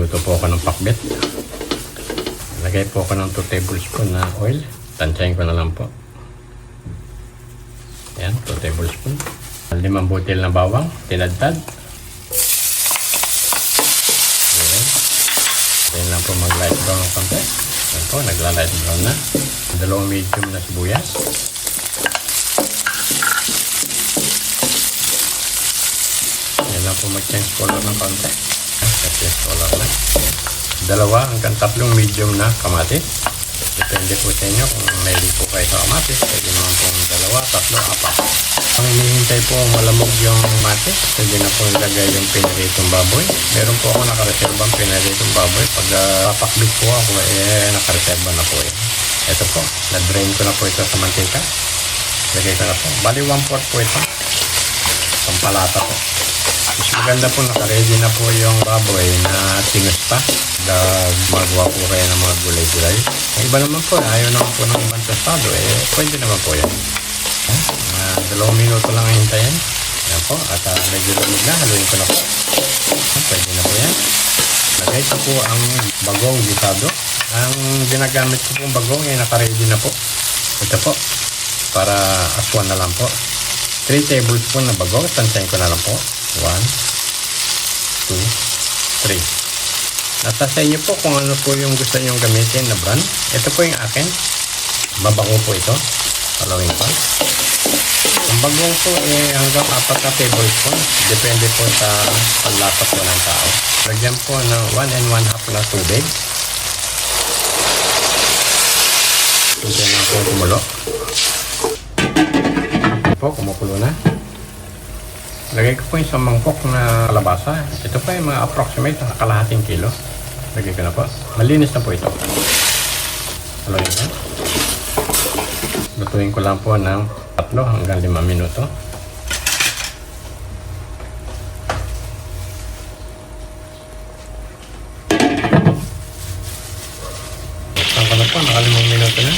Magluto po ako ng pakbet. Lagay po ako ng 2 tablespoon na oil. Tansyahin ko na lang po. Ayan, 2 tablespoon. 5 butil na bawang, tinadtad. Ayan. Ayan lang po mag-light brown ng konti. Ayan po, nagla-light brown na. 2 medium na sibuyas. Ayan lang po mag-change color ng konti. Change color na. 2 hanggang 3 medium na kamatis. Depende po sa inyo kung mahilig po kayo sa kamatis. Pwede naman po 2, 3, 4. Ang hinihintay po malamog yung kamatis, pwede na po ilagay yung pinaritong baboy. Meron po ako nakareserbang pinaritong baboy. Pag papakbit po ako, nakareserba na po yun. Ito po, na-drain ko na po ito sa mantika. Lagay ko na po. Bali 1/4 po ito. Pampalata po. Mas maganda po, nakaready na po yung baboy na tinus pa. Magawa po kayo ng mga gulay-gulay. Ang iba naman po, ayaw naman po ng ibang tostado, pwede naman po yan. 2 minuto lang hintayin. Yan po, at medyo lumig na, haluin ko na po. Pwede na po yan. Lagay ko po ang bagong gisado. Ang ginagamit ko pong bagong ay nakaready na po. Ito po, para aswan na lang po. 3 tablespoon na bagong, tansyahin ko na lang po. 1, 2, 3. Nasa sa inyo po kung ano po yung gusto nyong gamitin na brand. Ito po yung akin. Mabango po ito. Following po. Ang bagong po hanggang 4 na tablespoon. Depende po sa panlasa po ng tao. Lagyan po ng 1 1/2 na tubig. Ito na po kumulo. Ito po, kumukulo na. Lagay ko po yung isang mangkok na kalabasa. Ito po yung mga approximate na kalahating kilo. Lagay ko na po. Malinis na po ito. Haluin ko. Lutuin ko lang po ng 3 hanggang 5 minuto. Buksan ko na po. Naka 5 minuto na.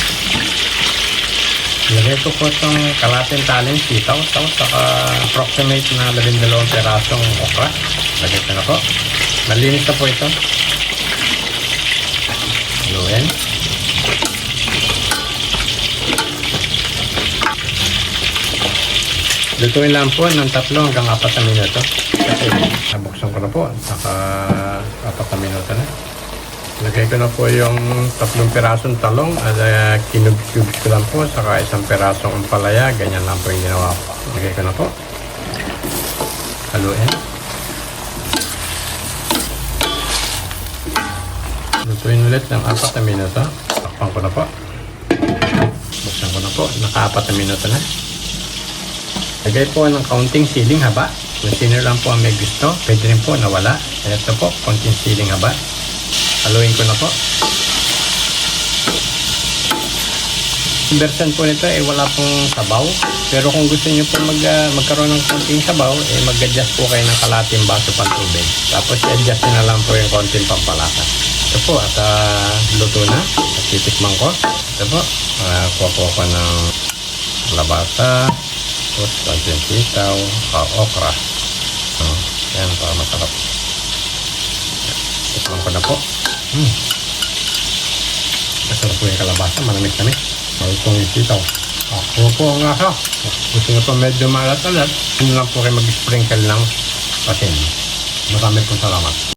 Lagay ko po itong kalating taling sitaw, saka approximate na 12 perasong okra. Lagay ko na po. Malinis na po ito. Haluin. Lutuin lang po ng 3 hanggang 4 na minuto. Kasi nabuksan ko na po. Saka 4 na minuto na. Lagay ko na po yung 3 pirasong talong at kinubs-cubes ko lang po, saka 1 pirasong ampalaya. Ganyan lang po yung ginawa ko. Lagay ko na po. Haluin. Lutuin ulit ng 4 na minuto. Takpan ko na po. Buksan ko na po. Naka 4 na minuto na. Lagay po ng kaunting siling haba. Kung sino lang po ang may gusto, pwede rin po nawala. Ito po, kaunting siling haba. Haluin ko na po. Yung version po nito wala pong sabaw. Pero kung gusto niyo po magkaroon ng konting sabaw, mag-adjust po kayo ng kalating baso pang tubig. Tapos i-adjust na lang po yung konting pampalasa. Ito po, at luto na. At titikman ko. Ito po, kuha ko ng labasa. Tapos konting sitaw, okra. Yan, para masarap. Tikman ko na po. Masarap po yung kalabasa, malamig-lamig. Malutong yung sitaw. Ako po ang lasa. Gusto nyo po medyo malat-alat, hindi lang po kayo mag-sprinkle ng patin. Marami po salamat.